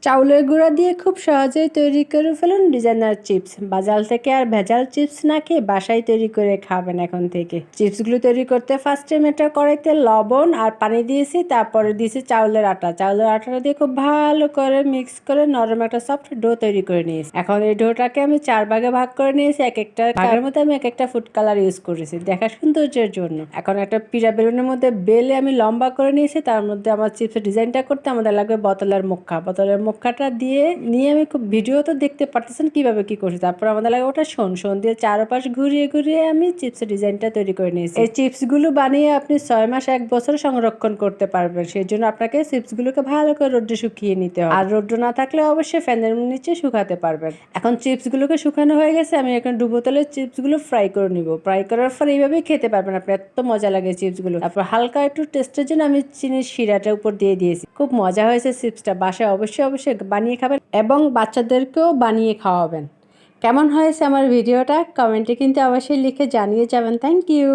চাউলের গুঁড়া দিয়ে খুব সহজেই তৈরি করে ফেলুন ডিজাইনার চিপস। বাজার থেকে আর ভেজাল চিপস না খেয়ে বাসায় তৈরি করে খাবেন এখন থেকে। চিপসগুলো তৈরি করতে ফার্স্টে আমি একটা কড়াইতে লবণ আর পানি দিয়েছি, তারপরে দিয়েছি চাউলের আটা। চাউলের আটাটা দিয়ে খুব ভালো করে মিক্স করে নরম একটা সফট ডো তৈরি করে নিয়েছি। এখন এই ডোটাকে আমি 4 ভাগে ভাগ করে নিয়েছি। এক একটা ভাগের মধ্যে আমি এক একটা ফুড কালার ইউজ করেছি দেখা সৌন্দর্যের জন্য। এখন একটা পিজা বেলুনের মধ্যে বেলে আমি লম্বা করে নিয়েছি। তার মধ্যে আমার চিপসের ডিজাইনটা করতে আমাদের লাগবে বোতলের মুখটা নিয়ে আমি খুব ভিডিও তো দেখতে পারতেছেন কিভাবে কি করছি। তারপর আমাদের লাগে ওটা শোন দিয়ে চারপাশ ঘুরিয়ে ঘুরিয়ে আমি চিপসের ডিজাইনটা তৈরি করে নিয়েছি। এই চিপসগুলো বানিয়ে আপনি 6 মাস 1 বছর সংরক্ষণ করতে পারবেন। সেই জন্য আপনাকে চিপসগুলোকে ভালো করে রোদ্রে শুকিয়ে নিতে হবে। আর রোদ্র না থাকলে অবশ্যই ফ্যানের নিচে শুকাতে পারবেন। এখন চিপসগুলোকে শুকানো হয়ে গেছে, আমি এখন ডুবো তেলে চিপসগুলো ফ্রাই করে নিব। ফ্রাই করার পর এইভাবেই খেতে পারবেন আপনি, এত মজা লাগে চিপসগুলো। তারপর হালকা একটু টেস্টের জন্য আমি চিনির শিরাটা উপর দিয়ে দিয়েছি। খুব মজা হয়েছে চিপসটা। বাসায় অবশ্যই বানিয়ে খাবেন এবং বাচ্চাদেরকেও বানিয়ে খাওয়াবেন। কেমন হয়েছে আমার ভিডিওটা কমেন্টে কিন্তু অবশ্যই লিখে জানিয়ে যাবেন। Thank you.